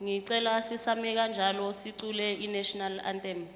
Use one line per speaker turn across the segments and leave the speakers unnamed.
Ngicela sisame kanjalo sicule i-national anthem.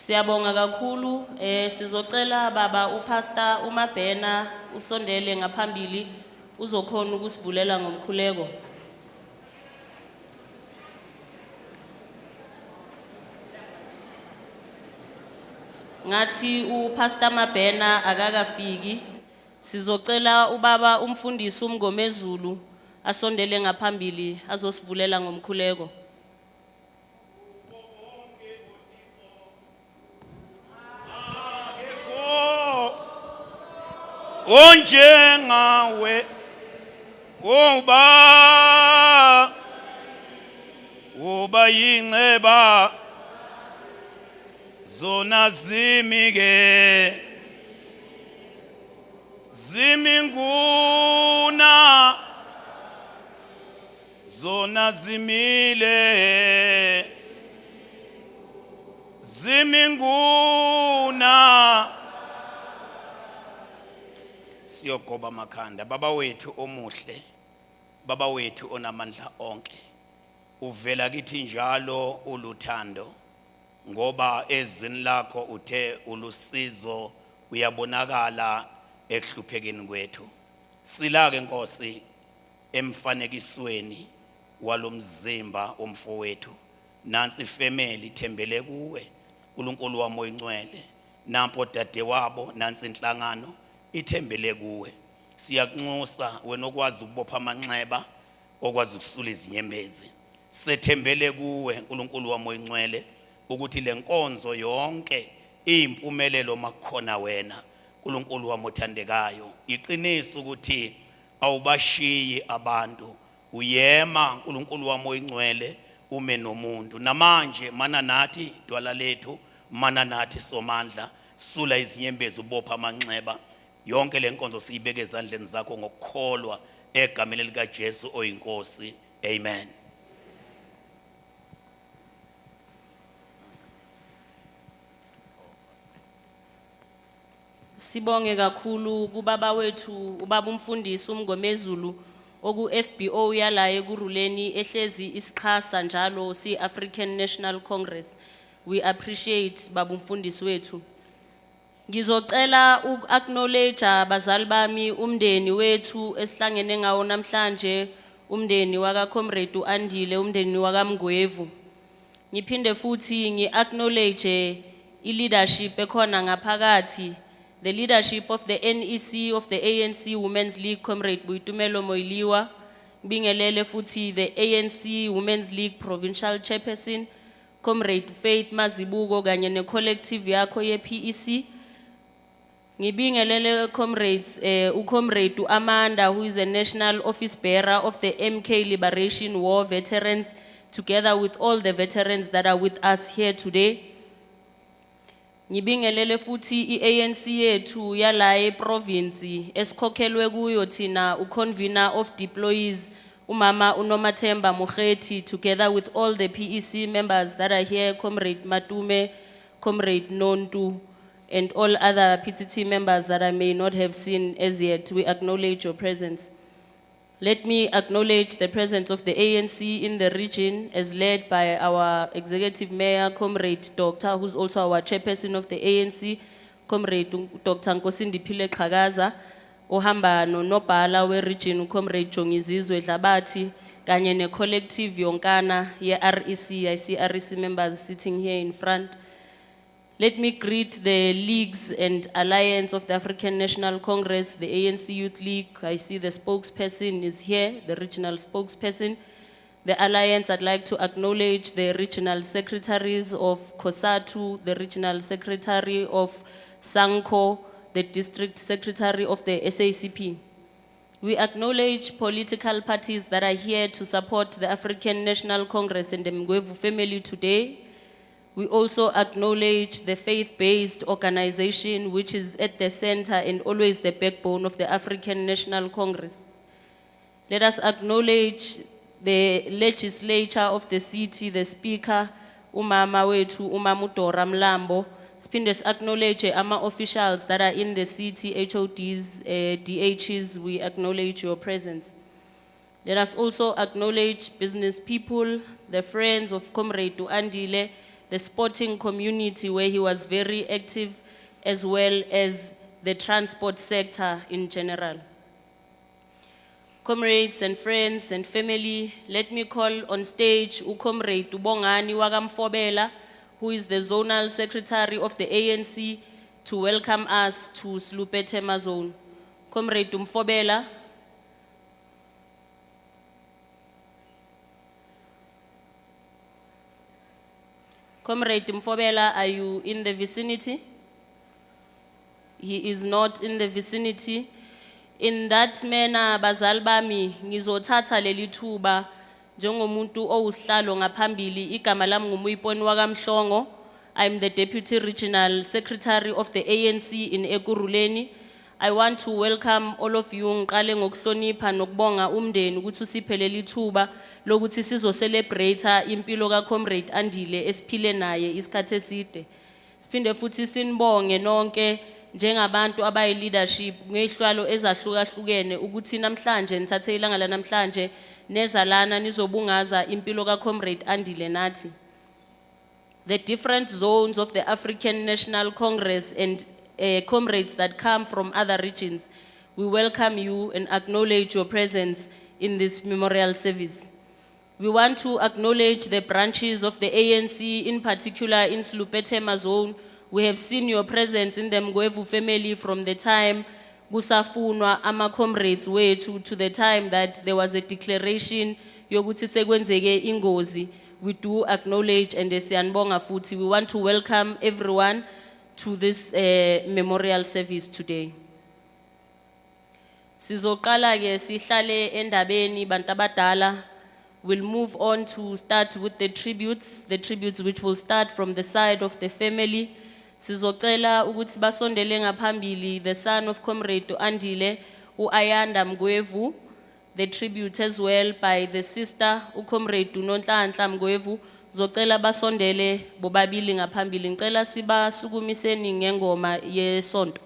Siyabonga kakhulu, sizocela baba upastor uMabhena usondele ngaphambili uzokhona ukusivulela ngomkhuleko. Ngathi upastor Mabhena akakafiki, sizocela ubaba umfundisi uMngomezulu asondele ngaphambili azosivulela ngomkhuleko.
Onjengawe uba yinceba zona zimike ziminguna zona zimile ziminguna. Siyogoba makhanda. Baba wethu omuhle, baba wethu onamandla onke, uvela kithi njalo uluthando, ngoba ezwini lakho uthe ulusizo uyabonakala ekuhluphekeni kwethu. Silake Nkosi emfanekisweni walomzimba omfowethu, nansi ifamily ithembele kuwe uNkulunkulu wami oyingcwele, nampo dadewabo, nansi inhlangano ithembele kuwe. Siyakunxusa wena okwazi ukubopha amanxeba, okwazi ukusula izinyembezi. Sethembele kuwe uNkulunkulu wami oyingcwele ukuthi le nkonzo yonke iyimpumelelo makukhona wena uNkulunkulu wami othandekayo. Iqiniso ukuthi awubashiyi abantu, uyema uNkulunkulu wami oyingcwele ume nomuntu. Namanje mana nathi dwala lethu, mana nathi somandla, sula izinyembezi ubopha amanxeba. Yonke le nkonzo siyibeke ezandleni zakho ngokukholwa egameni lika Jesu oyinkosi. Amen.
Sibonge kakhulu kubaba wethu ubaba umfundisi uMngomezulu oku FBO yala ekuruleni ehlezi isixhasa njalo si African National Congress. We appreciate baba umfundisi wethu. Ngizocela uku-acknowledge abazali bami umndeni wethu esihlangene ngawo namhlanje, umndeni waka Comrade uAndile, umndeni waka Mngwevu. Ngiphinde futhi ngi-acknowledge i-leadership ekhona ngaphakathi, the leadership of the NEC of the ANC Women's League, Comrade Boitumelo Moiliwa. Ngibingelele futhi the ANC Women's League Provincial Chairperson, Comrade Faith Mazibuko kanye ne-collective yakho ye-PEC. Ngibingelele comrades, uComrade Amanda, who is a national office bearer of the MK Liberation War veterans, together with all the veterans that are with us here today. Ngibingelele futhi i-ANC yethu yala province esikhokhelwe kuyo thina uconvener of deployees umama uNomathemba Mugeti, together with all the PEC members that are here, Comrade Matume, Comrade Nontu, and all other PTT members that I may not have seen as yet. We acknowledge your presence. Let me acknowledge the presence of the ANC in the region as led by our Executive Mayor, Comrade Dr., who's also our chairperson of the ANC, Comrade Dr. Nkosindiphiwe Xhakaza, ohamba nonobhala we-region, Comrade Jongizizwe Dlabati, kanye ne-collective yonkana ye-REC. I see REC members sitting here in front. Let me greet the leagues and alliance of the African National Congress, the ANC Youth League. I see the spokesperson is here, the regional spokesperson. The alliance, I'd like to acknowledge the regional secretaries of COSATU, the regional secretary of SANCO, the district secretary of the SACP. We acknowledge political parties that are here to support the African National Congress and the Mngwevu family today. We also acknowledge the faith-based organization which is at the center and always the backbone of the African National Congress. Let us acknowledge the legislature of the city, the speaker, umama wethu, umama uDora Mlambo. Spindes acknowledge ama officials that are in the city, HODs, DHs, we acknowledge your presence. Let us also acknowledge business people, the friends of Comrade Andile, the sporting community where he was very active, as well as the transport sector in general. Comrades and friends and family, let me call on stage uComrade Ubongani Wagamfobela, who is the zonal secretary of the ANC, to welcome us to Slupetema zone. Comrade Umfobela. Comrade Mfobela, are you in the vicinity? He is not in the vicinity. In that manner, bazali bami, ngizothatha leli thuba njengomuntu owusihlalo ngaphambili, igama lami nguMuyiponi wakamhlongo. I'm the Deputy Regional Secretary of the ANC in Ekurhuleni. I want to welcome all of you, ngiqale ngokuhlonipha nokubonga umndeni ukuthi usiphe leli thuba lokuthi sizo celebrate impilo ka Comrade Andile esiphile naye isikhathi eside. Siphinde futhi sinibonge nonke njengabantu abayi leadership ngehlwalo ezahlukahlukene ukuthi namhlanje nithathe ilanga la namhlanje nezalana nizobungaza impilo ka Comrade Andile nathi. The different zones of the African National Congress and comrades that come from other regions, we welcome you and acknowledge your presence in this memorial service. We want to acknowledge the branches of the ANC, in particular in Slupetema zone. We have seen your presence in the Mngwevu family from the time kusafunwa ama comrades wethu to the time that there was a declaration yokuthi sekwenzeke ingozi. We do acknowledge and siyanibonga futhi. We want to welcome everyone to this memorial service today. Sizoqala ke sihlale endabeni bantu abadala. We'll move on to start with the tributes which will start from the side of the family. Sizocela ukuthi basondele ngaphambili the son of Comrade Andile, uAyanda Mngwevu, the tribute as well by the sister uComrade Nonhlanhla Mngwevu. Zocela basondele bobabili ngaphambili. Ngicela sibasukumiseni ngengoma yesonto.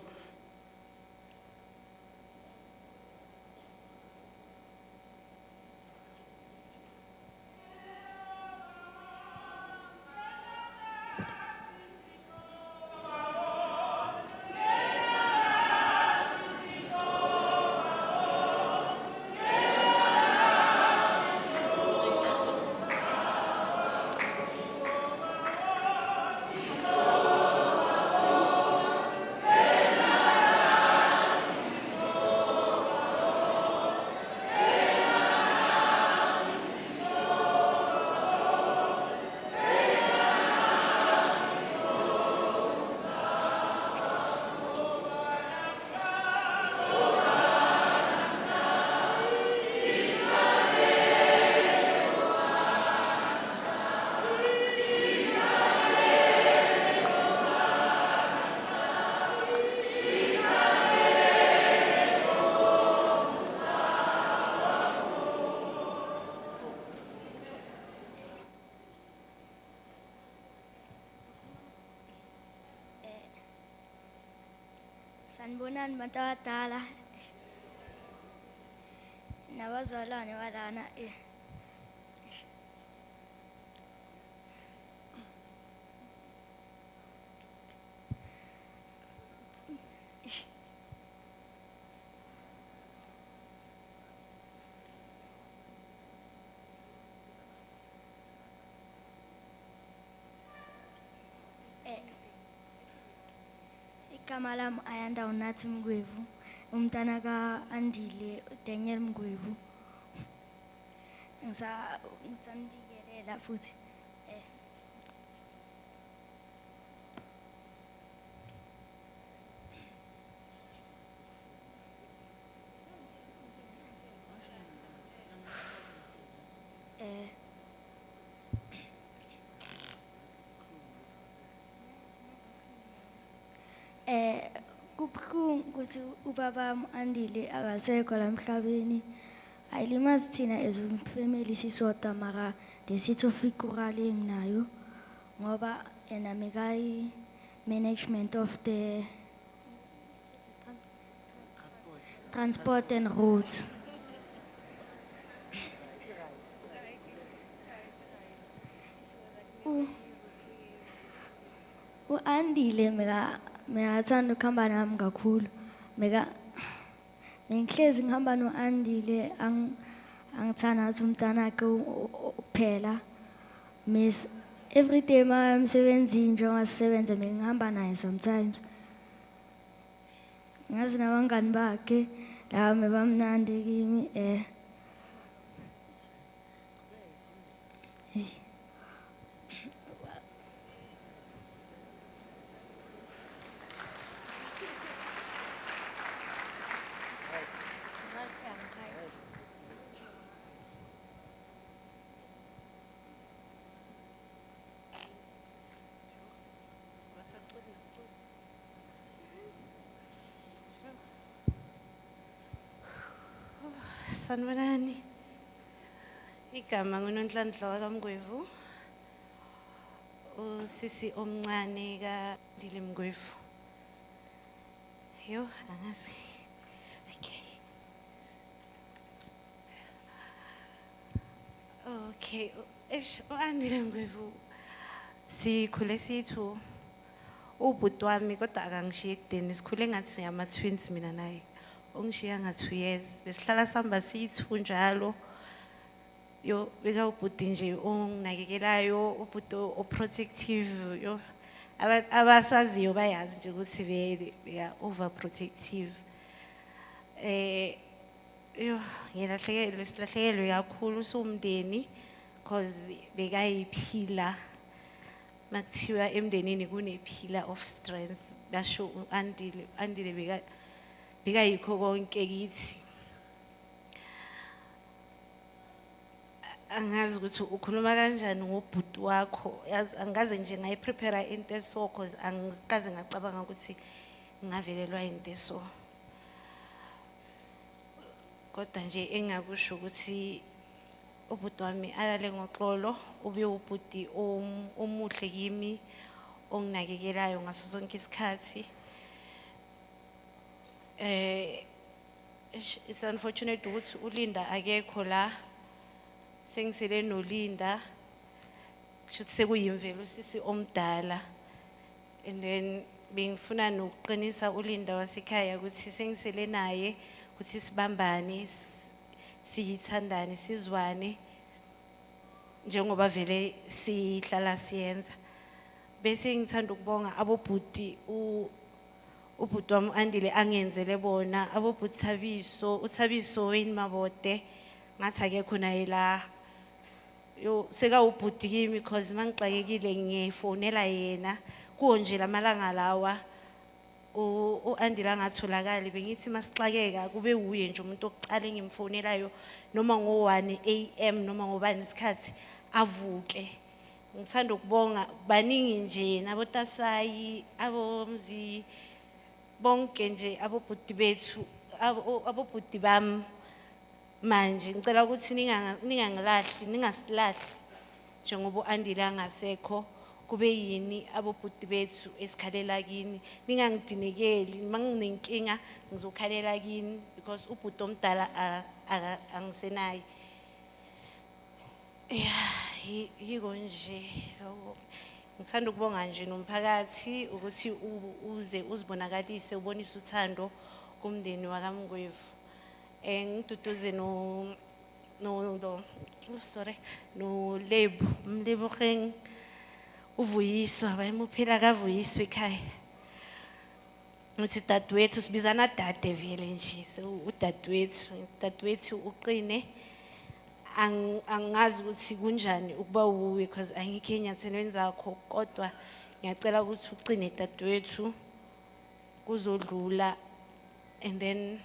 Sanibonani bantu abadala nabazalwane balana igama lami Ayanda uNathi Mngwevu umntana kaAndile Daniel Mngwevu ngisanibikelela futhi kubhlungu ukuthi ubaba Andile akasekho la emhlabeni ayilimazi thina as family sisodwa mara lesitho figurale enginayo ngoba yena mekai management of the transport and roads Andile megathanda ukuhamba nami kakhulu mengihlezi ngihamba noAndile angithanda ukuthi umntana wakhe uphela miss every day emsebenzini njengoba sisebenza ngihamba naye sometimes ngazi nabangani bakhe laba bamnandi kimi
Sanibonani. Igama nguNonhlanhla kaMngwevu. Usisi omncane kaAndile Mngwevu. Yo, angazi. Okay. uAndile Mngwevu sikhule sithu ubhuti wami kodwa akangishiye ekudeni sikhule ngathi singama twins mina naye. Ongishiya nga 2 years besihlala sihamba sithu njalo yo beka ubhuti nje onginakekelayo ubhuti oprotective yo abasaziyo bayazi nje ukuthi vele beya overprotective yo ngilahlekelwe kakhulu somndeni cause bekayiphila makuthiwa emndenini kunephila of strength basho Andile bekayikho konke kithi angazi ukuthi ukhuluma kanjani ngobhuti wakho yazi angaze nje ngayiprepare into eso cause angikaze ngacabanga ukuthi ngavelelwa into eso kodwa nje engakusho ukuthi ubhuti wami alale ngoxolo ube ubhuti omuhle kimi onginakekelayo ngaso sonke isikhathi it's unfortunate ukuthi uLinda akekho la sengisele noLinda kushuthi sekuyimvelo sisi omdala and then bengifuna nokuqinisa uLinda wasekhaya ukuthi sengisele naye ukuthi sibambane siyithandane sizwane njengoba vele sihlala siyenza bese ngithanda ukubonga abobhuti ubhuti wami Andile angenzele bona abobhuti uThabiso Wayne Mabote ngathi akekho naye la yo seka ubhuti kimi because mangixakekile ngiyefonela yena kuwo nje lamalanga lawa uAndile angatholakali bengithi masixakeka kube uye nje umuntu oqala engimfonelayo noma ngo1 AM noma ngobani isikhathi avuke ngithanda ukubonga baningi nje nabotasayi abomzi bonke nje abobhuti bethu abobhuti bami manje ngicela ukuthi ningangilahli ningasilahli njengoba uAndile angasekho kube yini abobhuti bethu esikhalela kini. Ningangidinekeli, manginenkinga ngizokhalela kini because ubhuti omdala angisenayo. Yiko nje lokho. Ngithanda ukubonga nje nomphakathi ukuthi uze uzibonakalise ubonise uthando kumndeni wakaMngwevu. Ngituduze no Lebu, Mlebogeng uVuyiswa, bayimuphila kaVuyiswa ekhaya. Ngithi dadewethu sibizana dade vele nje, udadewethu uqine. Angazi ukuthi kunjani ukuba uwe because angikho enyathelweni zakho, kodwa ngiyacela ukuthi uqine dadewethu kuzodlula, and then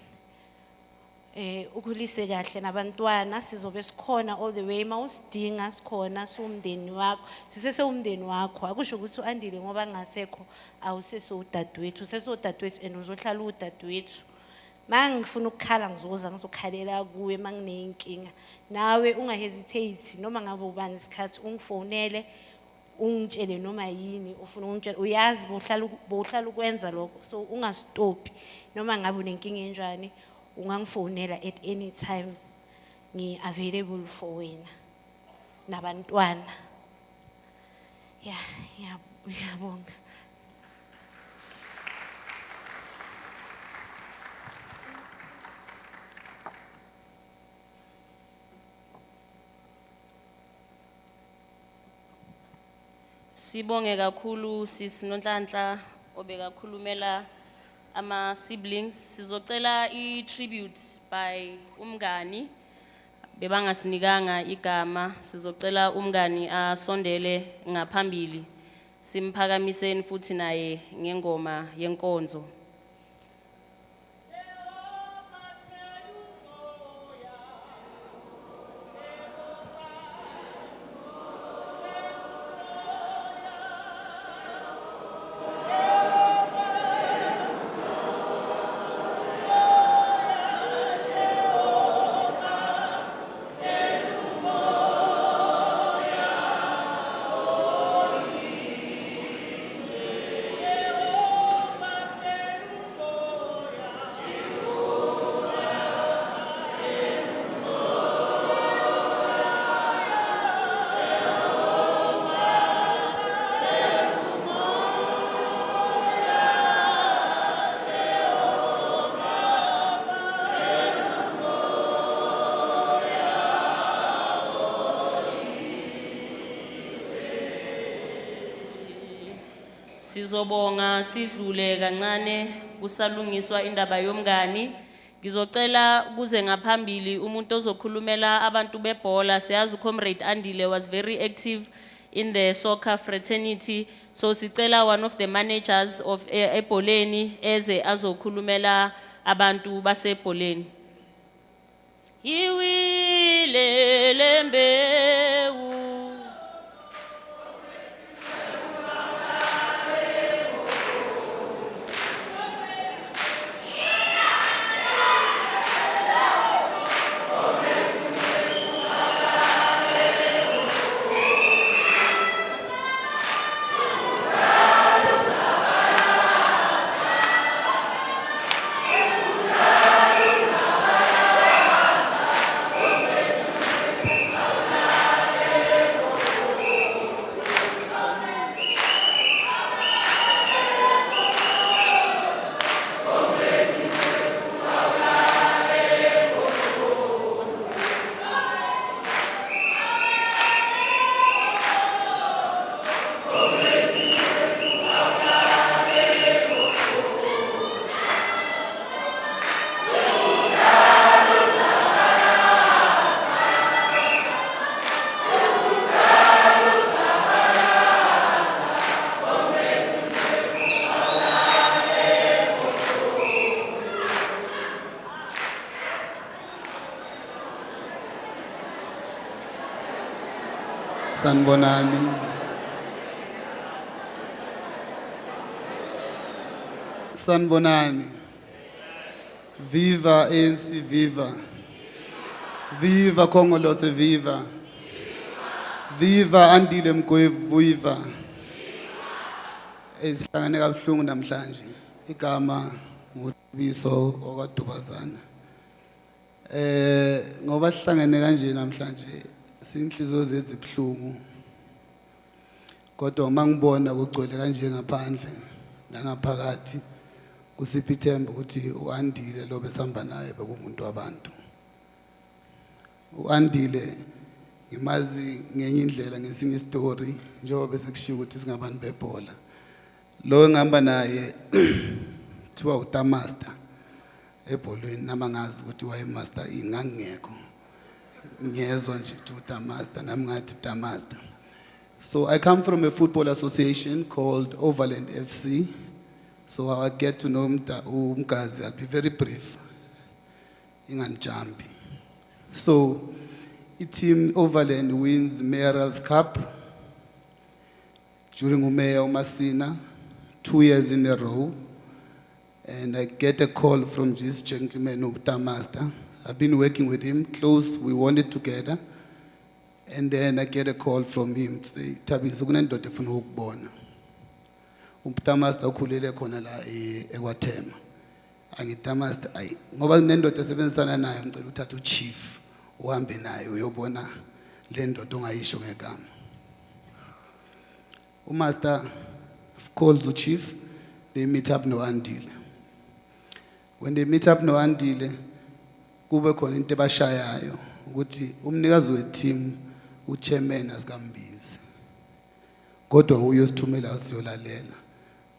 ukhulise kahle nabantwana. Sizobe sikhona all the way, mawusidinga sikhona, siwumndeni wakho, sisesewumndeni wakho. Akusho ukuthi uAndile ngoba ngasekho awusesewudadewethu, usesewudadewethu and uzohlala udadewethu. Mangifuna ukukhala ngizokhalela kuwe manginenkinga. Nawe ungahesitate noma ngabe ubani isikhathi ungifonele ungitshele noma yini ufuna ungitshela. Uyazi bohlala ukwenza lokho, so ungastop noma ngabe unenkinga enjani ungangifonela at any time. Ngi available for wena nabantwana. Ngiyabonga.
Sibonge kakhulu sisi Nonhlanhla obekakhulumela ama siblings. Sizocela I-tribute by umngani bebangasinikanga igama. Sizocela umngani asondele ngaphambili simphakamiseni futhi naye ngengoma yenkonzo. Sizobonga sidlule kancane kusalungiswa indaba yomngani. Ngizocela kuze ngaphambili umuntu ozokhulumela abantu bebhola. Siyazi uComrade Andile was very active in the soccer fraternity, so sicela one of the managers of ebholeni eze azokhulumela abantu basebholeni. Iwile lembewu
Sanibonani. Sanibonani. Viva ANC, viva. Viva Congolose, viva. Viva Andile Mngwevu, viva. esihlangane kabuhlungu namhlanje igama nguBiso okwaDubazana. Ngoba sihlangene kanje namhlanje sinhliziyo zethu zibuhlungu. Kodwa uma ngibona kugcwele kanje ngaphandle nangaphakathi kusiphi ithemba ukuthi uAndile lo besihamba naye bekumuntu wabantu. uAndile ngimazi ngenye indlela ngesinye story njengoba bese kushiya ukuthi singabantu bebhola. Lo engihamba naye thiwa uTamaster ebholweni nama ngazi ukuthi wayemaster ingangekho. Ngiyezwa nje uTamaster nami ngathi Tamaster. So I come from a football association called Overland FC. So I get to know Umkazi. I'll be very brief. Inganjambi. So the team Overland wins Mayoral's Cup during Umeya Umasina 2 years in a row. And I get a call from this gentleman, Tamaster. I've been working with him close. We won it together. And then I get a call from him to say, Tabiso kunendoda efuna ukubona. Tamaster ukhulele khona la eKwaThema. Angithi Tamaster ayi ngoba kunendoda esebenzisana nayo ngicela uthathe uchief uhambe naye uyobona le ndoda ongayisho ngegama. Umaster calls uchief, they meet up noAndile. When they meet up noAndile kube khona into ebashayayo ukuthi umnikazi weteam uchairman asikambizi. Kodwa uyosithumela siyolalela.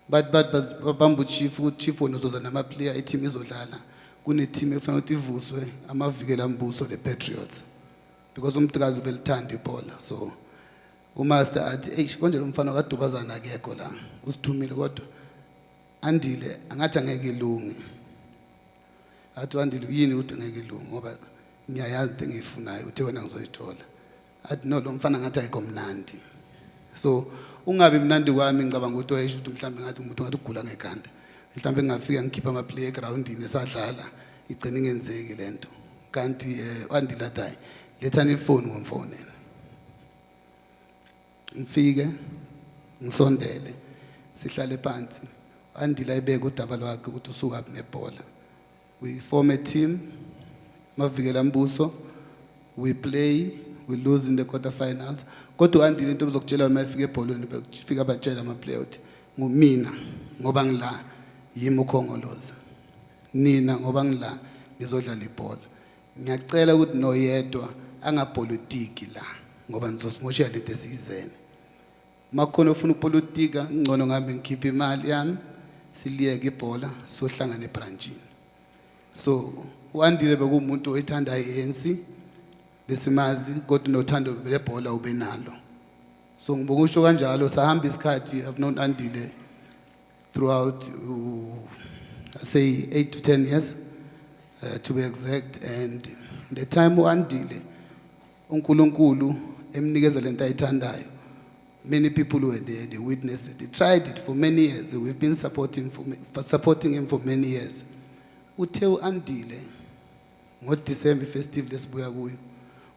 But bamba uchief wona uzoza nama player team izodlala. Kune team efanele ukuthi ivuswe amavikela mbuso le Patriots. Because umntikazi ubelithanda ibhola. So uMaster athi eish konje lo mfana kaDubazana akekho la. Usithumile kodwa Andile angathi angeke ilunge. Athi Andile yini ukuthi angeke ilunge ngoba ngiyayazi into engiyifunayo uthe wena ngizoyithola. Athi no lo mfana ngathi ayikho mnandi. So ungabe mnandi kwami ngicabanga ukuthi wayesho ukuthi mhlambe ngathi umuntu ngathi ugula ngekhanda. Mhlambe ngafika ngikhipha ama play groundini esadlala igcina ingenzeki lento. Kanti uAndile athi lethani ifoni ngomfonela. Ngifike ngisondele sihlale phansi. uAndile ayibeka udaba lwakhe ukuthi usuka phi nebhola. We form a team. Mavikela mbuso. We play. We lose in the quarterfinals. Kodwa uAndile into bezokutshela uma efika ebholweni befika abatshela ama player uthi ngumina ngoba ngila yimi ukhongoloza. Nina ngoba ngila ngizodlala ibhola. Ngiyacela ukuthi noyedwa angapolitiki la ngoba nizosimoshela lento esiyizene. Makhona ufuna upolitika ngcono ngambe ngikhipha imali yami siliyeke ibhola sohlangana ebranchini. So uAndile bekumuntu oyithanda iANC besimazi kodwa nothando lebhola ubenalo. So ngibokusho kanjalo sahamba isikhathi I've known Andile throughout I say 8 to 10 years to be exact. And the time uAndile uNkulunkulu emnikeza lento ayithandayo, many people were there, they witnessed it. They tried it for many years. We've been supporting him for many years. Uthe uAndile ngoDecember festive lesibuya kuyo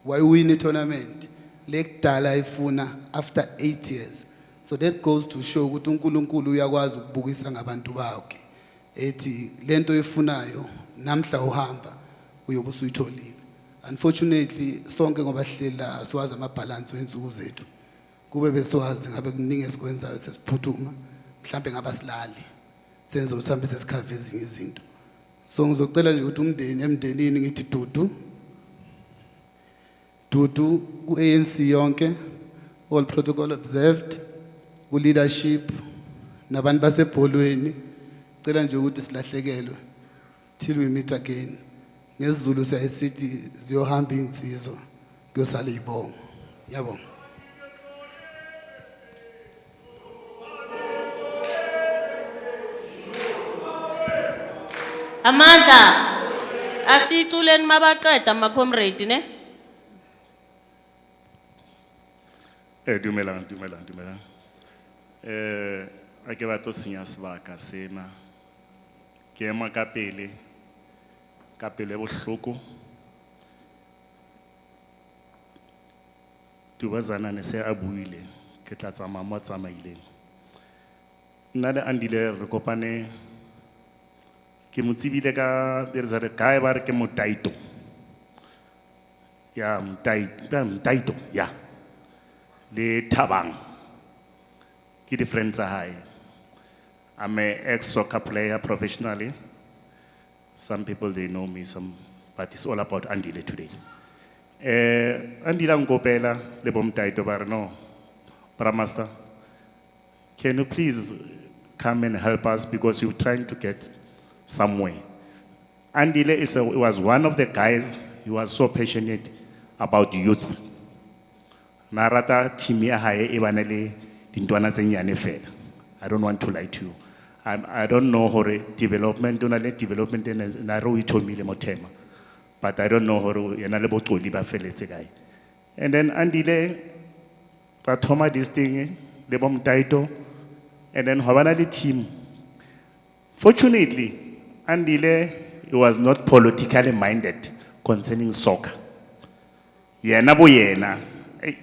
wayewin tournament lekudala ifuna after 8 years. So that goes to show ukuthi uNkulunkulu uyakwazi ukubukisa ngabantu bakhe. Ethi lento efunayo namhla uhamba uyobe usuyitholile. Unfortunately sonke ngoba hlela asiwazi amabalance wensuku zethu. Kube beswazi ngabe kuningi esikwenzayo sesiphuthuma mhlambe ngabasilali senze usambe sesikhave ezinye izinto. So ngizocela nje ukuthi emndenini ngithi Dudu ku-ANC yonke, all protocol observed, ku-leadership, nabantu basebholweni, cela nje ukuthi silahlekelwe till we meet again. NgesiZulu siyasithi ziyohamba insizwa kuyosala ibongo. Yabonga.
Amandla asiculeni mabaqeda ama comrade ne.
Dumelang. A ke batlo senya sebaka sena. Ke ema ka pele bohloko. Dubazana ne se a buile ke tla tsamaya mo tsamaileng. nna le Andile re kopane ke mo tsebile ka there's a guy ba re ke Motaito ya Motaito ya le Thabang ke di friends tsa hae. I'm an ex-soccer player professionally. Some people, they know me, but it's all about Andile today. Andile ngopela le Motaito ba re no, Bramaster, can you please come and help us because we're trying to get somewhere. Andile was one of the guys, he was so passionate about youth. Narata timia hae ibanele dintwana tse nyane fela. I don't want to lie to you. I don't know how development, development and naro itomile motema. But I don't know how yena le botoli ba feletse guy. And then Andile rathoma this thing, le Motaito, and then habana le team. Fortunately, Andile was not politically minded concerning soccer. Yena boyena,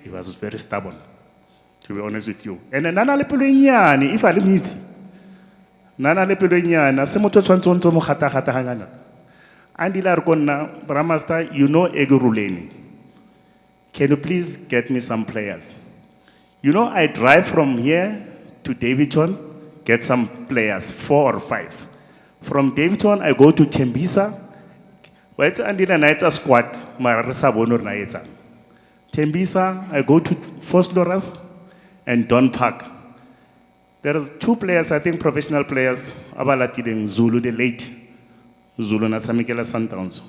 he was very stubborn, to be honest with you. And then nana le pelo nyane, if I limit, nana le pelo nyane, se motho tshwantse mo khata hangana. Andile re konna, Bramaster, you know Eguruleni. Can you please get me some players? You know, I drive from here to Davidton, get some players, 4 or 5. From Davidton, I go to Tembisa. Where it's Andile na etsa squad, mararisa bonor na etsa. Tembisa, I go to Fosloras and Don Park. There is 2 players, I think, professional players, abalatile Zulu, the late Zulu na Samikela Sundowns.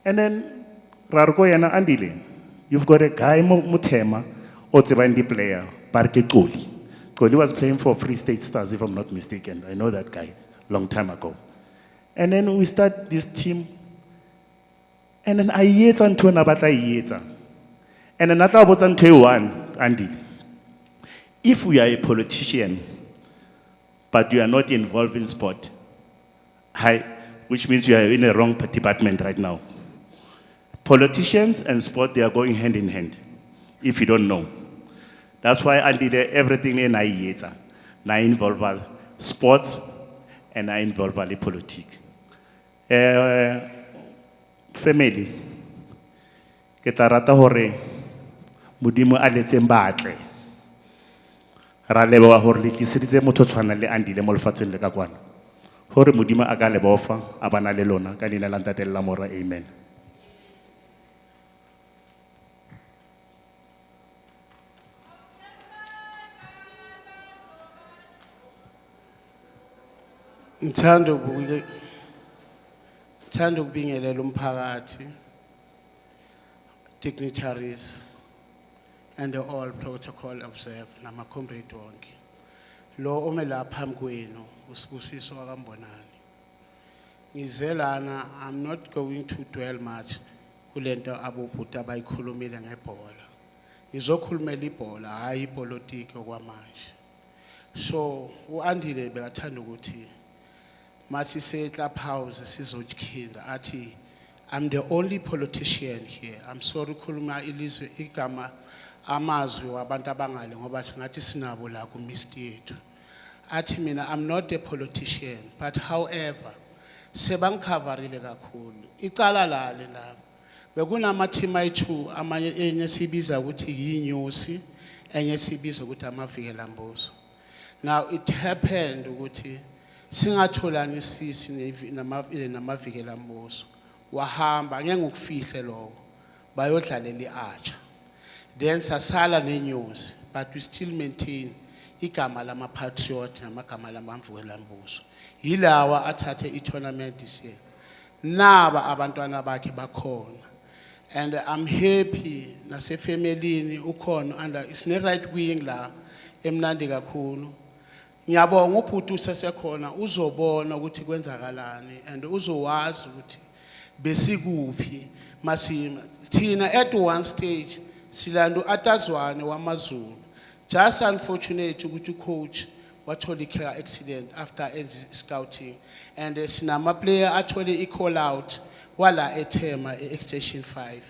And then, Rarko yana Andile, you've got a guy Mutema, Otsebandi player, Parke Toli. Toli was playing for Free State Stars, if I'm not mistaken. I know that guy, long time ago. And then we start this team. And then I yetsa ntho na batla yetsa. And then natla botsa ntho e one, Andile. If we are a politician, but you are not involved in sport, which means you are in the wrong department right now. Politicians and sport, they are going hand in hand, if you don't know. That's why Andile everything in I yetsa. Na involve sports and I involve politics. Family, ke tla rata hore modimo a letseng batle ra leboha hore le tliseditse motho tshwana le Andile mo lefatsheng le ka kwana hore modimo a ka lebofa a bana le lona ka leina la ntate la mora. Amen.
Ngithanda ukubingelela umphakathi, dignitaries and all protocol observe nama comrade wonke. Lo ome la phambi kwenu usibusiso wakambonani. Ngizelana, I'm not going to dwell much kulento abubhuti abayikhulumile ngebhola. Ngizokhulumela ibhola hayi ipolitiki okwamanje. So uAndile bekathanda ukuthi Masi say clubhouse sizojikhinda athi I'm the only politician here. I'm sorry khuluma ilizwe igama amazwi wabantu abangale ngoba singathi sinabo la ku Mr yethu. Athi mina I'm not a politician, but however sebangikhaverile kakhulu. Icala lale la bekunama team ayi2 amanye enye sibiza ukuthi yinyosi enye sibiza ukuthi amavikela mbuso. Now it happened ukuthi singatholani sisi namavikela mbuso wahamba ngeke ukufihle lokho bayodlalela iArcher, then sasala neNews, but we still maintain igama lama patriot namagama lamavikela mbuso. Yilawa athathe itournament this year, naba abantwana bakhe bakhona, and I'm happy nase family ukhona under it's ne right wing la emnandi kakhulu. Ngiyabonga ubhuti usesekhona uzobona ukuthi kwenzakalani and uzowazi ukuthi besikuphi masima thina at one stage silando atazwane wamaZulu. Just unfortunate ukuthi coach wathola car accident after scouting and sinama player athole call out wala ethema extension 5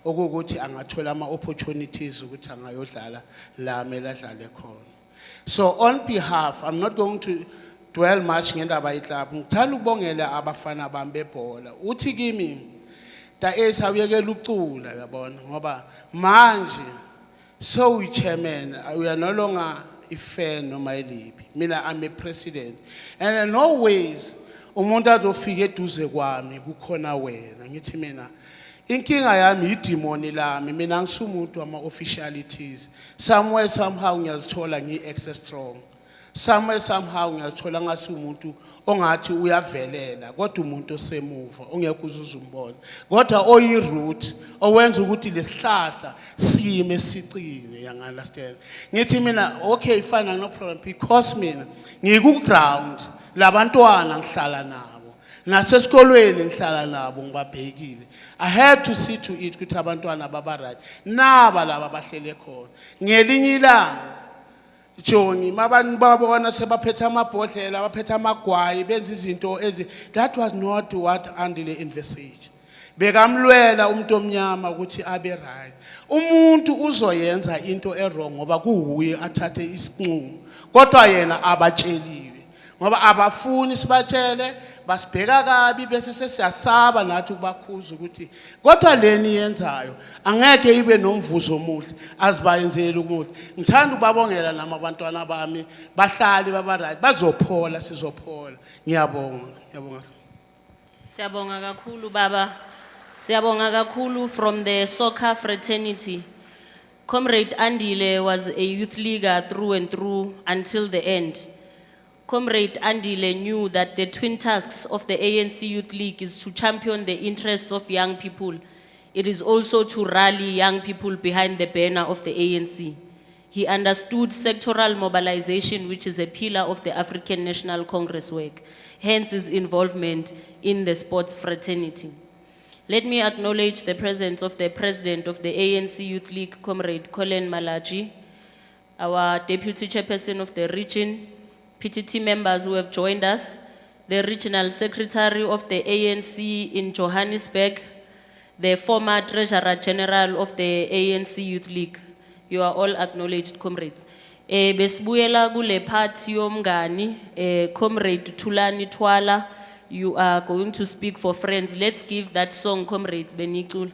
okuthi angathola ama opportunities ukuthi angayodlala la mele adlale khona. So on behalf, I'm not going to dwell much ngendaba yeclub. Ngithanda ukubongela abafana bami bebhola. Uthi kimi da esawuyekela ucula yabona ngoba manje so we chairman, we are no longer a fan noma iliphi. Mina I'm a president. And in no ways umuntu azofika eduze kwami kukhona wena. Ngithi mina inkinga yami idemoni lami mina ngisumuntu ama officialities. Somewhere somehow ngiyazithola ngi-extra strong. Somewhere somehow ngiyazithola ngasumuntu ongathi uyavelela kodwa umuntu osemuva ongekho uzuzumbona. Kodwa oyiroot owenza ukuthi lesihlahla sime sicine, you understand? Ngithi mina okay fine no problem because mina ngiku ground labantwana ngihlala nabo. Nasesikolweni ngihlala nabo ngibabhekile. I had to see to it ukuthi abantwana baba right. Naba laba bahlele khona. Ngelinye ilanga Jongi mabani babona sebaphethe amabhodlela baphethe amagwayi benza izinto ezi that was not what Andile envisaged. Bekamlwela umuntu omnyama ukuthi abe right. Umuntu uzoyenza into wrong ngoba kuhuye athathe isinqumo. Kodwa yena abatsheliwe. Ngoba abafuni sibatshele basibheka kabi bese sesiyasaba nathi ukubakhuza ukuthi kodwa leni yenzayo angeke ibe nomvuzo omuhle azibayenzele umuhle. Ngithanda ukubabongela nama abantwana bami bahlali baba right bazophola sizophola. Ngiyabonga.
Siyabonga kakhulu baba. Siyabonga kakhulu from the soccer fraternity. Comrade Andile was a youth leaguer through and through until the end. Comrade Andile knew that the twin tasks of the ANC Youth League is to champion the interests of young people. It is also to rally young people behind the banner of the ANC. He understood sectoral mobilization, which is a pillar of the African National Congress work, hence his involvement in the sports fraternity. Let me acknowledge the presence of the president of the ANC Youth League, Comrade Colin Malachi, our deputy chairperson of the region, PTT members who have joined us, the regional secretary of the ANC in Johannesburg, the former treasurer general of the ANC Youth League. You are all acknowledged, comrades. Besibuyela kule part yomngani, Comrade Thulani Twala, you are going to speak for friends. Let's give that song, comrades, Benicul.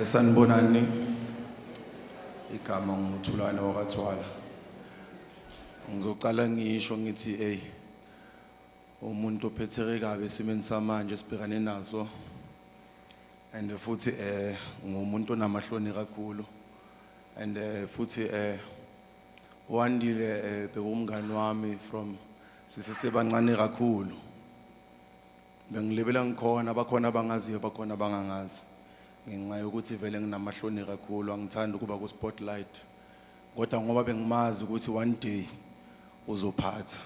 Sanibonani, igama nguThulane wakaThwala. Ngizocala ngisho ngithi umuntu ophetheke kabi esimeni samanje sibhekane naso, and futhi ngumuntu onamahloni kakhulu, and futhi uandile bekumngani wami from sisesebancane kakhulu. Bengilebela ngikhona, bakhona abangaziyo, bakhona abangangazi. Ngenxa yokuthi vele nginamahloni kakhulu, angithanda ukuba ku spotlight. Kodwa ngoba bengimazi ukuthi one day uzophatha,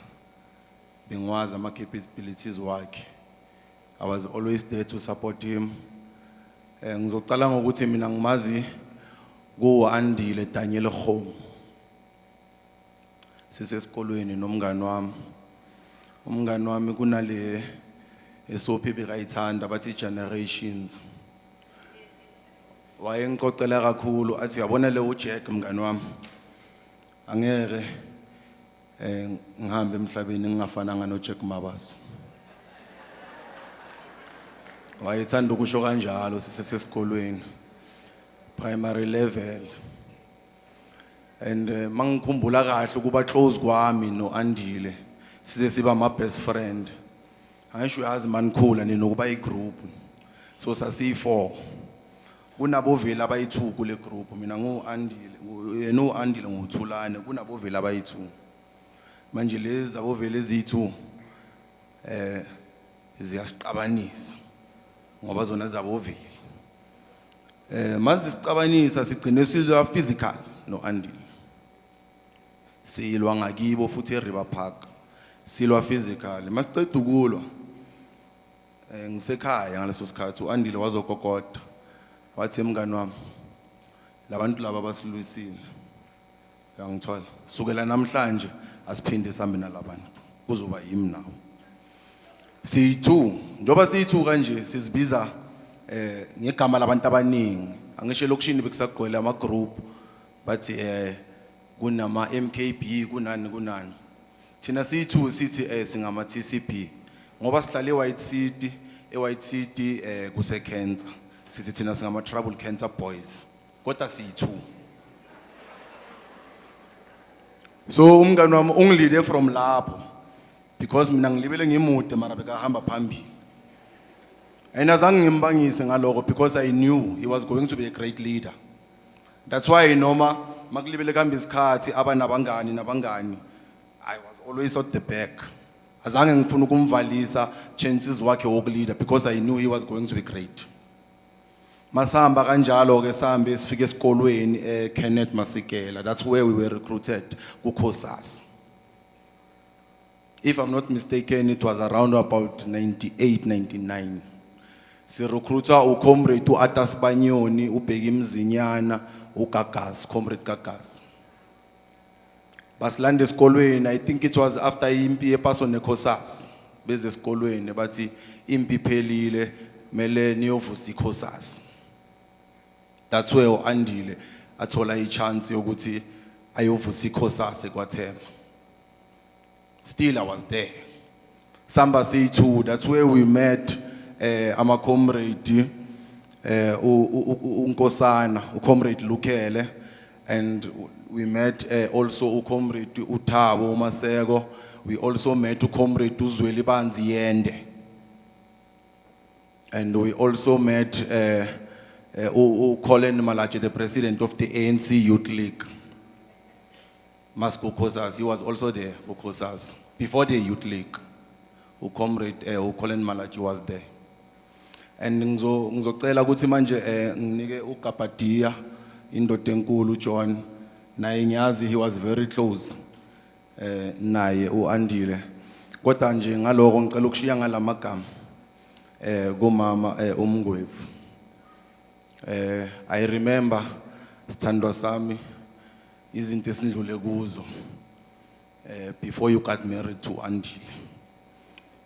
bengiwazi ama capabilities wakhe. I was always there to support him. Ngizocala ngokuthi mina ngimazi kuAndile Daniel Home. Sisesikolweni nomngani wami. Umngani wami kunale esophi bekayithanda bathi Generations. Wayengicocela kakhulu athi uyabona le uJack mngani wami. Angeke ngihambe emhlabeni ngingafananga noJack Mabaso. Wayethanda ukusho kanjalo sisesikolweni primary level. And mangikhumbula kahle kuba close kwami noAndile size siba my best friend. Angisho yazi manikhula ninokuba igroup. So sasi4. Kunabo vele abayi2 kule group, mina nguAndile, yena uAndile nguThulane, kunabo vele abayi2. Manje lezi abo vele ezi2 ziyasiqabanisa ngoba zona zabo vele. Manje sicabanisa sigcine silwa physical noAndile. Silwa ngakibo futhi eRiver Park. Silwa physical. Masiceda ukulwa ngisekhaya ngaleso sikhathi uAndile wazokokota. Wathi mngani wami labantu laba basilwisile. Uyangithola. Sukela namhlanje asiphinde sambe nalabantu. Kuzoba yimi nawo. Si2, njoba si2 kanje sizibiza ngegama labantu abaningi. Angisho lokushini bekusagqwele ama group bathi kunama MKB kunani. Thina si2 sithi singama TCP. Ngoba sihlale eWhite City kuse cancer. Sithi thina singama Trouble Cancer Boys. Kodwa si2. So umngani wami ungilide from lapho because mina ngilibele ngimude mara bekahamba phambili. And azange ngimbangise ngaloko because I knew he was going to be a great leader. That's why noma makulibele kambe isikhathi nabangani I was always at the back. Azange ngifuna ukumvalisa chances wakhe wokuleader because I knew he was going to be great. Masamba kanjalo ke sambe sifike esikolweni Kenneth Masikela. That's where we were recruited kuKhosas. If I'm not mistaken, it was around about 98, 99. Si recruiter uComrade uAtas Banyoni, uBheki Mzinyana, uGagas, Comrade Gagas. Basilande esikolweni, I think it was after impi epaso neKhosas. Beze esikolweni bathi impi phelile mele niyovusa iKhosas. That's where uAndile athola ichance yokuthi ayovusa iKhosas eKwaThema. Still I was there. Samba C2, that's where we met ama comrade uNkosana, uComrade Lukele, and we met also uComrade uThabo Maseko. We also met uComrade uZweli Banzi Yende. And we also met Colin Malachi, the president of the ANC Youth League. Masco Khosas, he was also there, Khosas, before the Youth League. Comrade Colin Malachi was there. And ngizocela ukuthi manje nginike uGabadia indoda enkulu John, naye ngiyazi he was very close naye uAndile. Kodwa nje ngaloko ngicela ukushiya ngalamagama kumama uMngwevu. I remember sithandwa sami izinto esindlule kuzo before you got married to Andile.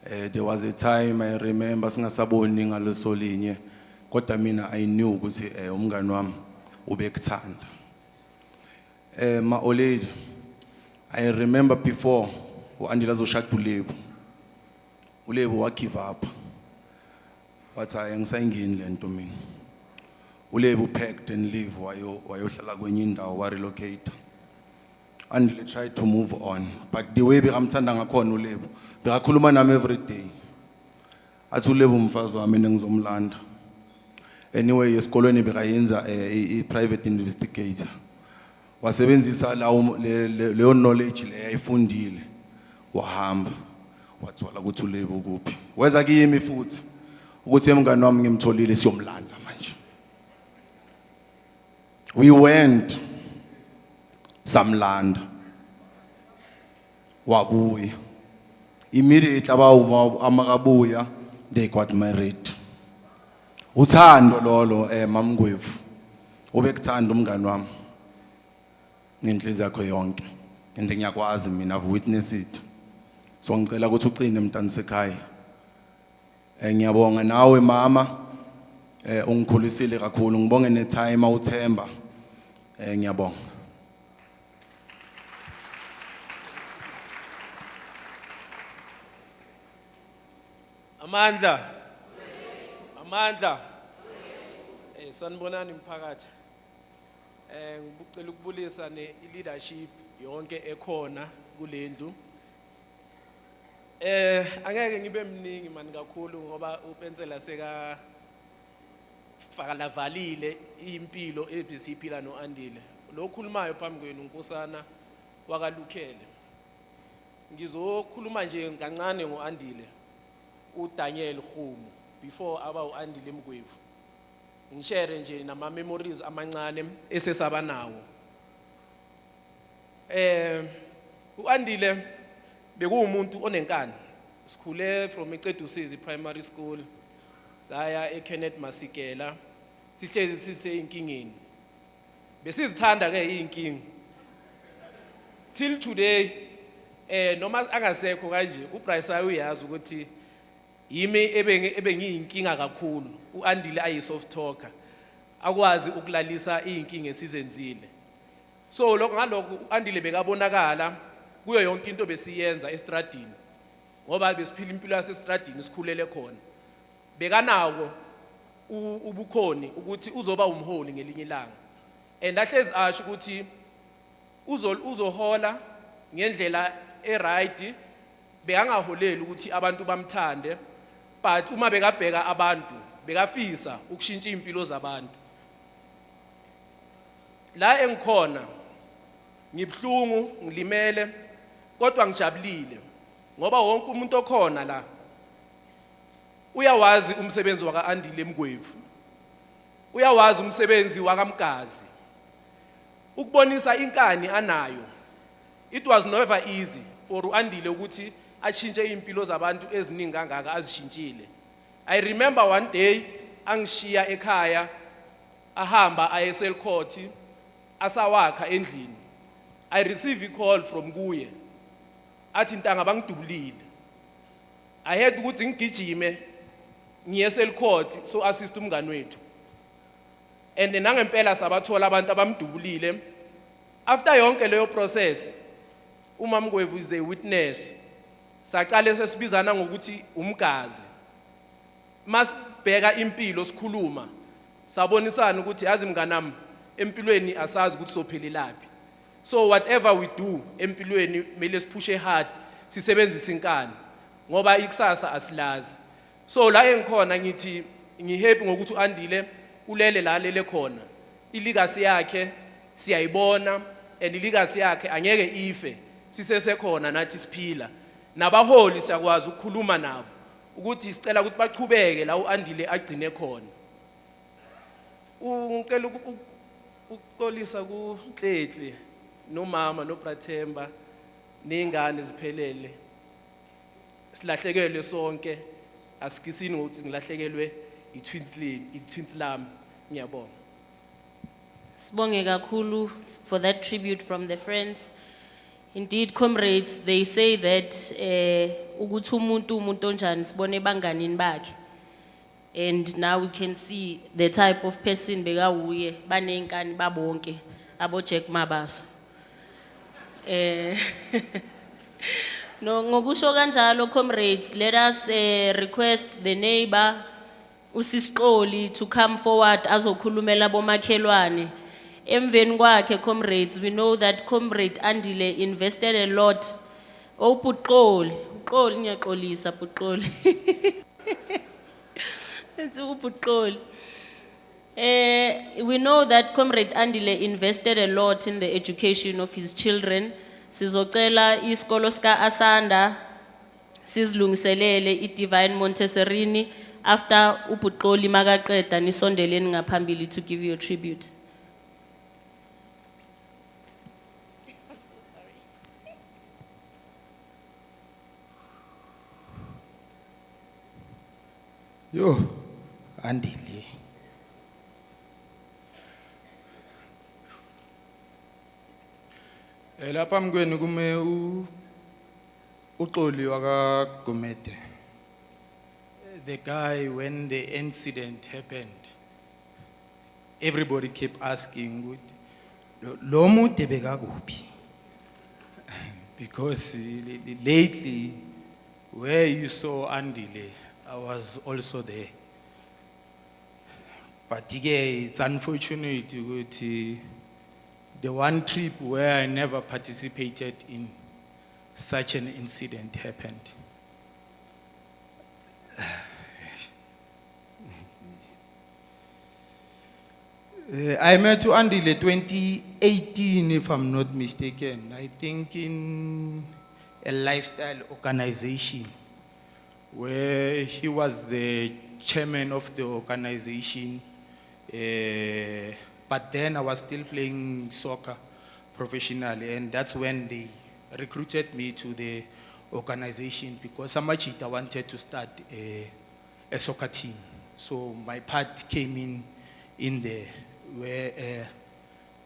There was a time I remember singasaboni ngaleso linye kodwa mina I knew ukuthi umngani wami ubekuthanda. Ma oledi, I remember before uAndile azoshada uLebo. uLebo wa give up. Wathi ayingisayingeni lento mina. uLebo packed and leave wayohlala kwenye indawo wa relocate. Andile tried to move on, but the way bekamthanda ngakhona uLebo bekakhuluma nami every day. Athi uLebo umfazi wami ngizomlanda. Anyway, esikolweni bekayenza i-private investigator. Wasebenzisa leyo knowledge le ayifundile wahamba wathola ukuthi uLebo kuphi. Weza kimi futhi ukuthi emngani wami ngimtholile siyomlanda manje. We went samlanda wabuya immediately amakabuya they got married. Uthando lolo mamngwevu ubekuthanda umngani wami ngenhliziyo yakho yonke and ngiyakwazi mina I've witnessed it. So ngicela ukuthi ucine mntana sekhaya. Ngiyabonga nawe mama ungikhulisile kakhulu ngibonge ne time awuthemba ngiyabonga.
Amandla sanibonani mphakathi ngicela ukubulisa leadership yonke ekhona kulendlu angeke ngibe mningi mani kakhulu ngoba uPensela seka fakalavalile impilo ebesiphila noAndile lokhulumayo phambi kwenu uNkosana wakaLukhele ngizokhuluma nje kancane ngoAndile uDaniel Khumu before aba uAndile Mgwevu ngishare nje nama memories amancane esesaba nawo uAndile bekuwumuntu onenkani sikhule from eCedusizi primary school saya eKenneth Masikela sihlezi siseinkingeni besizithanda ke izinkingi till today noma angasekho kanje uBryce uyazi ukuthi yimi ebengiyinkinga kakhulu uAndile ayi-soft talker akwazi ukulalisa izinkinga esizenzile so lokho ngalokho uAndile bekabonakala kuyo yonke into besiyenza estradini ngoba besiphila impilo yasestradini sikhulele khona bekanawo ubukhoni ukuthi uzoba umholi ngelinye ilanga and ahlezi asho ukuthi uzohola ngendlela eright bekangaholeli ukuthi abantu bamthande but uma bekabheka abantu bekafisa ukushintsha impilo zabantu la engikhona ngibhlungu ngilimele kodwa ngijabulile ngoba wonke umuntu okhona la uyawazi umsebenzi wakaAndile Mgwevu uyawazi umsebenzi wakaMgazi ukubonisa inkani anayo. It was never easy for uAndile ukuthi ashintshe impilo zabantu eziningi kangaka azishintshile. I remember one day angishiya ekhaya ahamba ayesel court asawakha endlini. I received a call from kuye athi ntanga bangidubulile. I had ukuthi ngigijime ngiyesel court so assist umngani wethu. And nangempela sabathola abantu abamdubulile. After yonke leyo process uMamgwevu is a witness. Saqale sesibizana ngokuthi umgazi. Masibheka impilo sikhuluma sabonisana ukuthi yazi mnganami empilweni asazi ukuthi sophelelaphi. So whatever we do empilweni mele sipushe hard sisebenzisa inkani ngoba ikusasa asilazi. So la engikhona ngithi ngihappy ngokuthi uAndile ulele la lele khona. Ilegacy yakhe siyayibona and ilegacy yakhe angeke ife sisesekhona nathi siphila. Nabaholi siyakwazi ukukhuluma nabo ukuthi sicela ukuthi bachubeke la uAndile agcine khona. Ngicela ukuxolisa kuNhlehle nomama noBrathemba nengane ziphelele. Silahlekelwe sonke asikisini ukuthi ngilahlekelwe i-twins lami ngiyabonga.
Sibonge kakhulu for that tribute from the friends. Indeed, comrades, they say that ukuthi umuntu onjani sibone banganini bakhe. And now we can see the type of person bekawuye banenkani babonke abo Jack Mabaso. No ngokusho kanjalo comrades, let us request the neighbor uSisixoli to come forward azokhulumela bomakhelwane. Emveni kwakhe comrades, we know that Comrade Andile invested a lot. Oh Puxoli, Uxoli ngiyaxolisa Puxoli. It's uPuxoli. We know that Comrade Andile invested a lot in the education of his children. Sizocela isikolo ska Asanda sizilungiselele iDivine Montessori after uPuxoli makaqeda nisondeleni ngaphambili to give you a tribute.
Yo, Andile. Lapha mkweni kume uXoli waka Gumede. The guy, when the incident happened, everybody kept asking, "Lo mude bekakuphi?" Because lately, where you saw Andile, I was also there. But again, it's unfortunate that the one trip where I never participated in such an incident happened. I met Andile 2018, if I'm not mistaken. I think in a lifestyle organization, where he was the chairman of the organization. But then I was still playing soccer professionally, and that's when they recruited me to the organization because Amachita wanted to start a soccer team. So my part came in there, where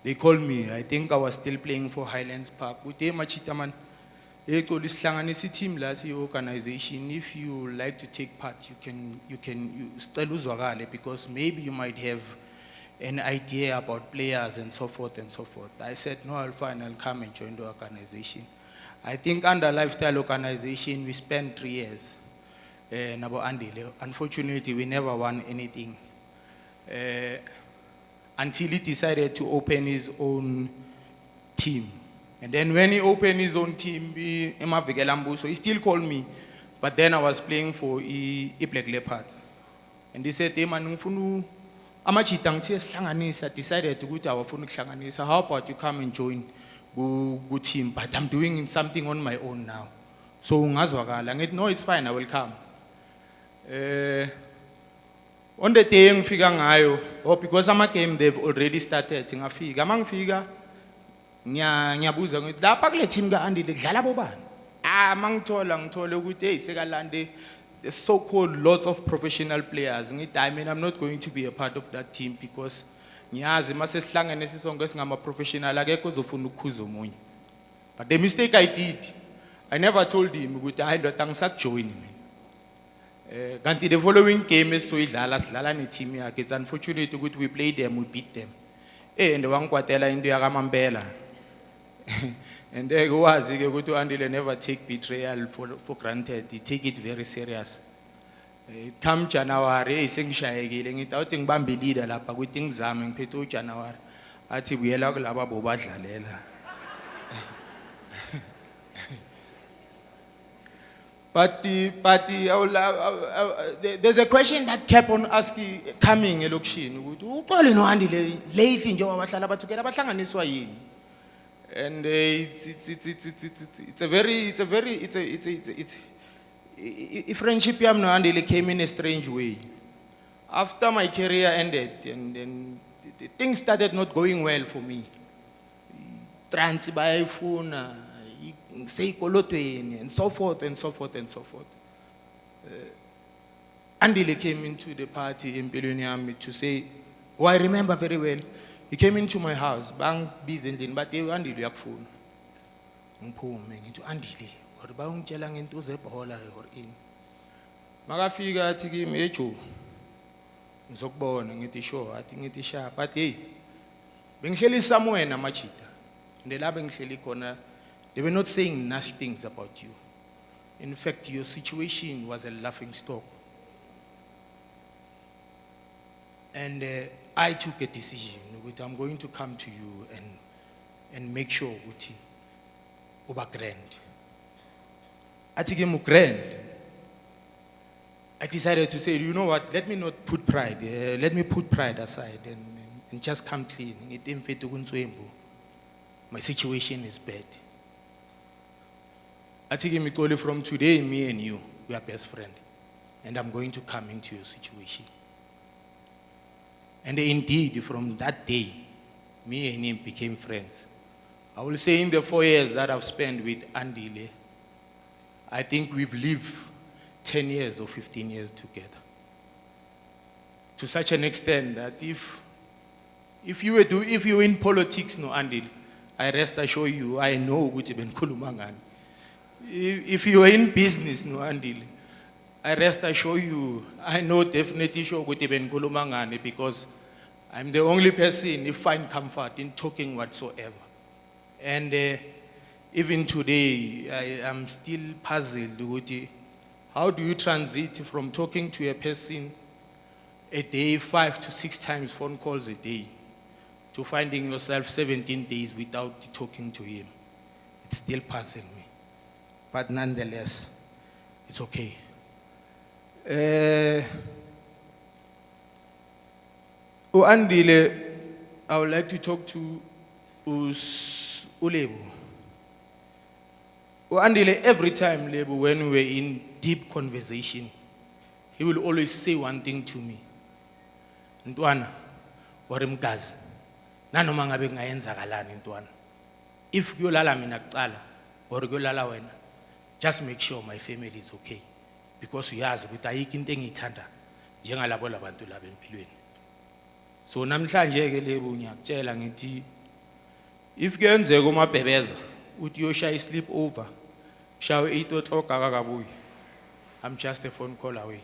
they called me. I think I was still playing for Highlands Park. With Machita man, team last organization. If you like to take part, you still uzwakale because maybe you might have an idea about players and so forth and so forth. I said, no, I'll come and join the organization. I think under lifestyle organization, we spent 3 years. Unfortunately, we never won anything. Until he decided to open his own team. And then when he opened his own team, so he still called me. But then I was playing for Black Leopards. And he said, hey man, Amachita decided to go to our phone. How about you come and join good team? But I'm doing something on my own now. So no, it's fine, I will come. On the day because I'm game, they've already started. Ngiyabuza ngithi lapha kule team kaAndile kudlala bobani ngithola ukuthi sekalande the so-called lots of professional players ngithi I mean I'm not going to be a part of that team because ngiyazi mase sihlangene sisonke singama professional akekho uzofuna ukukhuza umunye. But the mistake I did, I never told him ukuthi hayi ndoda ngisakujoin mina. Kanti the following game esizoyidlala sidlala neteam yakhe. It's unfortunate ukuthi we played them, we beat them. And wangikwatela into yakaMampela. And there was Andile never take betrayal for granted. He take it very serious. Come January, sengishayekile ngitawuthi ngibambe leader lapha kuthi ngizame ngiphethe uJanuary. Athi buyela kulaba bobadlalela. But there's a question that kept on asking, coming elokishini ukuthi uxole no Andile lately njengoba bahlala bathukela bahlanganiswa yini. And it's a friendship yam no Andile came in a strange way. After my career ended and things started not going well for me. Trans bayifuna and so forth and so forth and so forth. Andile came into the party in Pelonium to say, oh, I remember very well. He came into my house, bang busy endlini, but Andile uyakufuna. Ngiphume ngithi Andile, or bayongitshela ngento zebhola or in. Makafika athi kimi, "Hey Joe, ngizokubona." Ngithi sure, athi ngithi sharp, but hey, bengihleli somewhere naMachita. Ndelapha ngihleli khona, they were not saying nasty things about you. In fact, your situation was a laughing stock. And I took a decision, which I'm going to come to you and make sure ukuthi uba grand. Athi ke mu grand. I decided to say, you know what, let me not put pride, let me put pride aside and just come clean. Ngithi mfethu kuntswembu. My situation is bad. Athi ke Mixoli, from today, me and you, we are best friends. And I'm going to come into your situation. And indeed, from that day, me and him became friends. I will say in the 4 years that I've spent with Andile, I think we've lived 10 years or 15 years together. To such an extent that if you were in politics, no Andile, I rest assure you, I know ukuthi bengikhuluma ngani. If you were in business, no Andile, I rest assure you, I know definitely sure ukuthi bengikhuluma ngani because I'm the only person who find comfort in talking whatsoever. And even today, I am still puzzled ukuthi how do you transit from talking to a person a day, 5 to 6 times phone calls a day, to finding yourself 17 days without talking to him? It still puzzles me. But nonetheless, it's okay. Andile, I would like to talk to Ulebu. Andile, every time Lebu, when we're in deep conversation, he will always say one thing to me. Ntwana, warimkazi, nanoma ngabe ngayenzakalani ntwana. If kuyolala mina kucala, or kuyolala wena, just make sure my family is okay. Because uyazi ukuthi ayikho into engiyithanda njengalabo labantu laba empilweni. So namhlanje ke Lebu ngiyakutshela ngithi if kuyenzeka umabhebeza uthi uyoshaya sleep over, shawe 8 o'clock akakabuyi. I'm just a phone call away.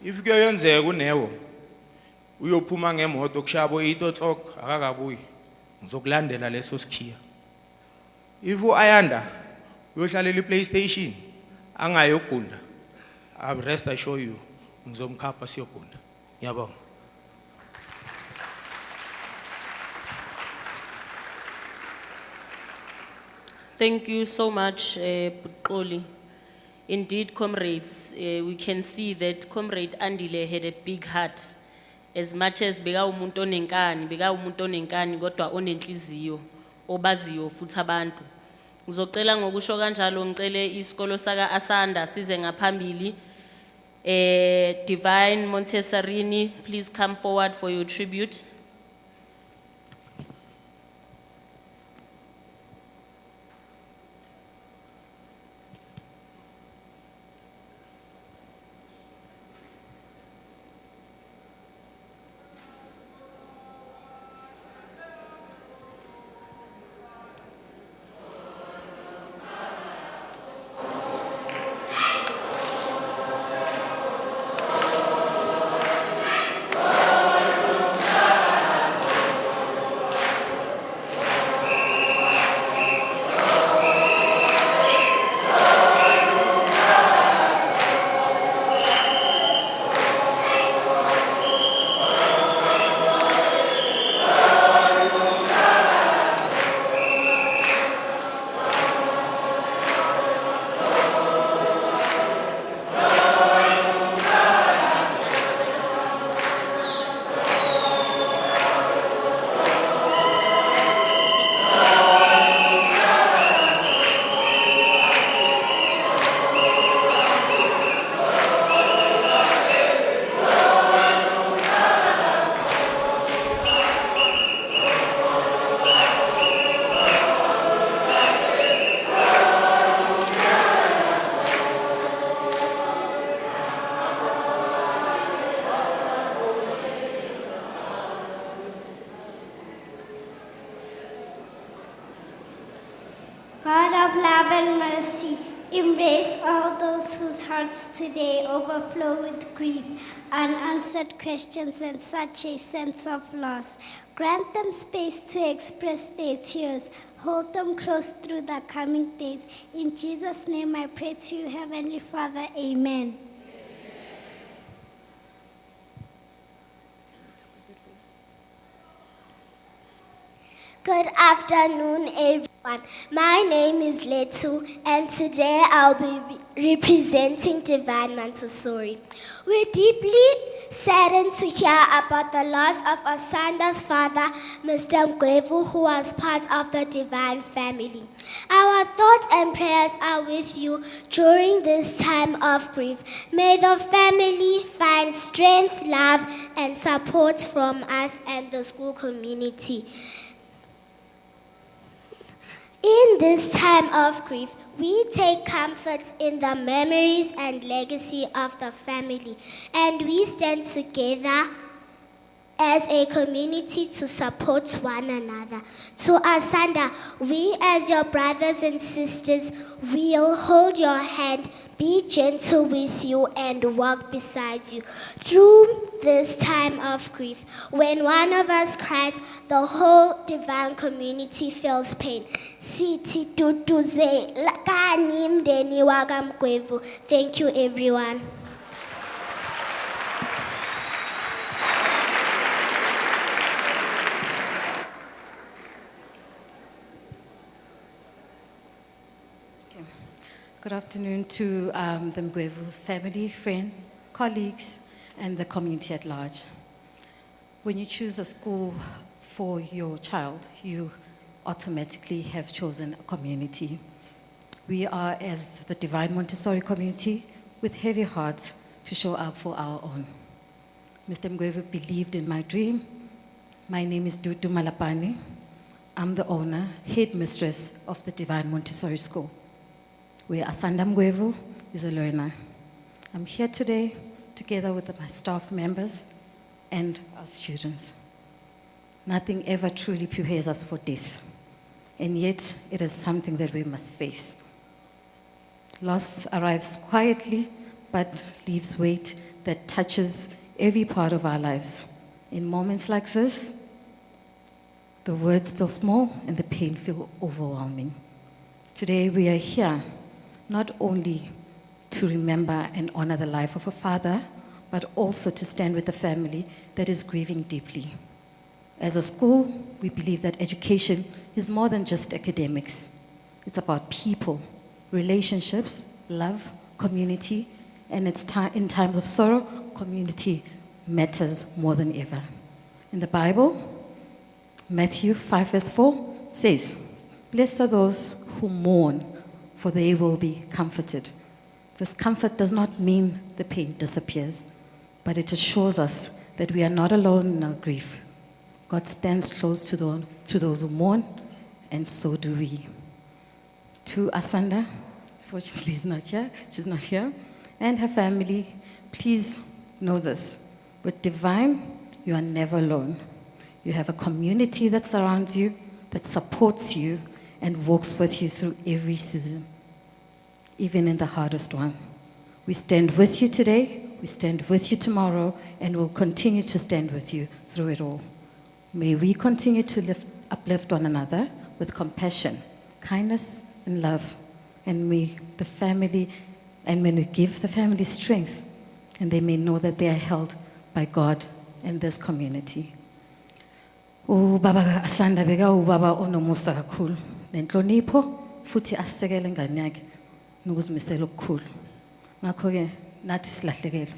If kuyenzeka unewo uyophuma ngemoto kushabo 8 o'clock akakabuyi, ngizokulandela leso sikhiya. If uayanda uyohlalela iPlayStation angayogunda, I'm rest assure you ngizomkhapha siyogunda. Ngiyabonga.
Thank you so much, Buxoli. Indeed, comrades, we can see that Comrade Andile had a big heart. As much as beka umuntu onenkani kodwa onenhliziyo obaziyo futhi abantu. Ngizocela ngokusho kanjalo ngicele isikolo saka Asanda size ngaphambili. Divine Montessarini, please come forward for your tribute.
God of love and mercy, embrace all those whose hearts today overflow with grief, unanswered questions, and such a sense of loss. Grant them space to express their tears. Hold them close through the coming days. In Jesus' name I pray to you, Heavenly Father. Amen. Good afternoon, everyone. My name is Letu, and today I'll be representing Divine Montessori. We're deeply saddened to hear about the loss of Asanda's father, Mr. Mgwevu, who was part of the Divine family. Our thoughts and prayers are with you during this time of grief. May the family find strength, love, and support from us and the school community. In this time of grief, we take comfort in the memories and legacy of the family, and we stand together as a community to support one another. To Asanda, we as your brothers and sisters will hold your hand, be gentle with you, and walk beside you through this time of grief. When one of us cries, the whole Divine community feels pain. Sithi tutuze lakani mdeni waka Mgwevu. Thank you, everyone.
Good afternoon to the Mgwevu family, friends, colleagues, and the community at large. When you choose a school for your child, you automatically have chosen a community. We are, as the Divine Montessori community, with heavy hearts to show up for our own. Mr. Mgwevu believed in my dream. My name is Dudu Malapani. I'm the owner, headmistress of the Divine Montessori School, where Asanda Mgwevu is a learner. I'm here today together with my staff members and our students. Nothing ever truly prepares us for death, and yet it is something that we must face. Loss arrives quietly, but leaves weight that touches every part of our lives. In moments like this, the words feel small and the pain feels overwhelming. Today we are here not only to remember and honor the life of a father, but also to stand with the family that is grieving deeply. As a school, we believe that education is more than just academics. It's about people, relationships, love, community, and in times of sorrow, community matters more than ever. In the Bible, Matthew 5 verse 4 says, "Blessed are those who mourn, for they will be comforted." This comfort does not mean the pain disappears, but it assures us that we are not alone in our grief. God stands close to those who mourn, and so do we. To Asanda, fortunately she's not here, and her family, please know this. With Divine, you are never alone. You have a community that surrounds you, that supports you, and walks with you through every season, even in the hardest one. We stand with you today, we stand with you tomorrow, and we'll continue to stand with you through it all. May we continue to uplift one another with compassion, kindness, and love. And may the family, and may we give the family strength, and they may know that they are held by God and this community. Ubaba Asanda beka ubaba onomusa kakhulu. Nenhlonipho futhi asisekele ingane yakhe nokuzimisela okukhulu. Ngakho ke nathi silahlekele.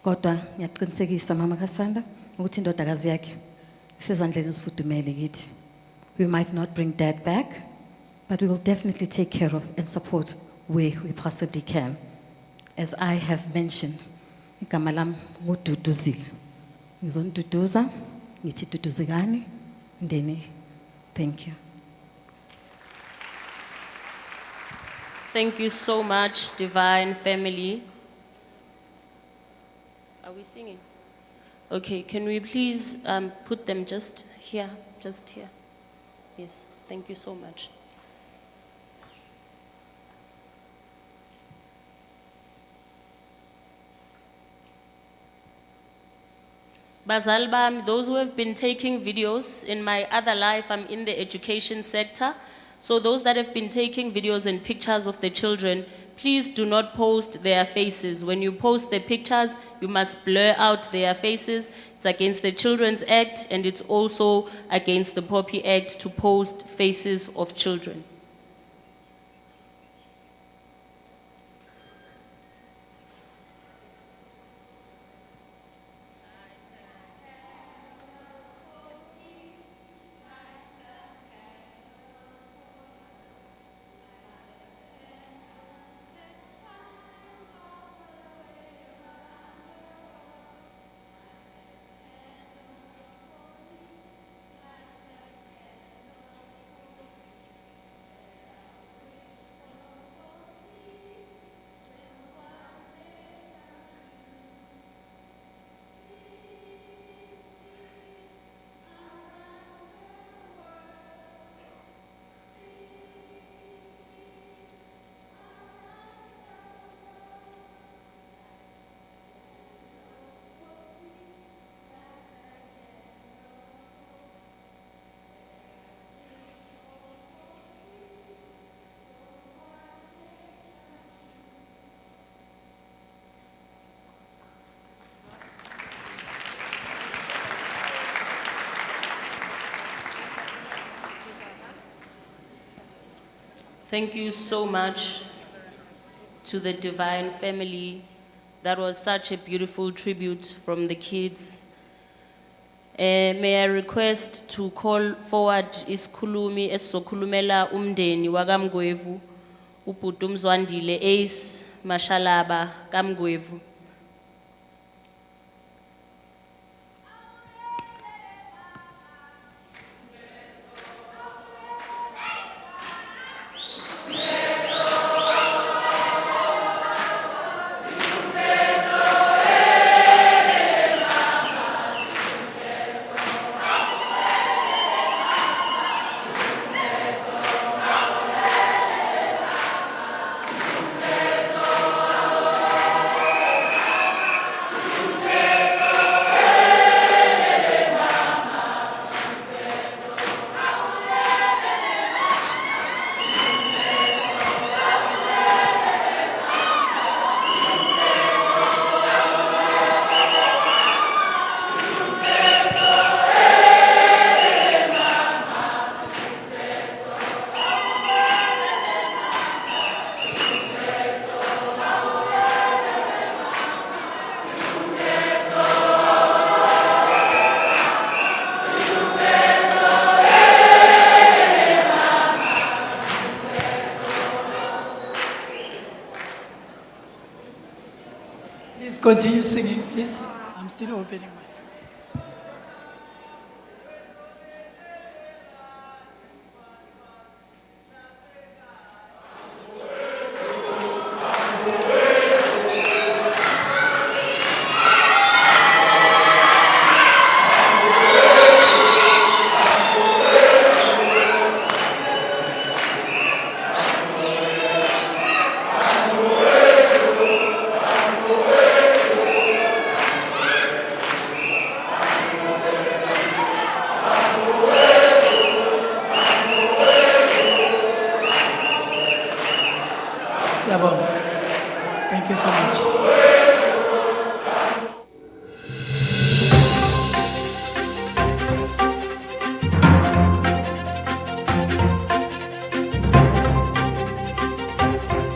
Kodwa ngiyaqinisekisa mama kaSanda ukuthi indodakazi yakhe isezandleni ezifudumele kithi. We might not bring dad back, but we will definitely take care of and support where we possibly can. As I have mentioned, igama lami nguDuduzile. Ngizoniduduza, ngithi duduzekani, ndeni. Thank you.
Thank you so much, Divine family. Are we singing? Okay, can we please put them just here? Yes, thank you so much. Bazali bami, those who have been taking videos, in my other life, I'm in the education sector. So those that have been taking videos and pictures of the children, please do not post their faces. When you post the pictures, you must blur out their faces. It's against the Children's Act and it's also against the POPI Act to post faces of children. Thank you so much to the Divine Family. That was such a beautiful tribute from the kids. May I request to call forward isikhulumi esizokhulumela umndeni wakamgwevu, ubhuti uMzwandile Ace Mashalaba kaMgwevu.
Please continue singing, please. I'm still opening my. Thank you so much.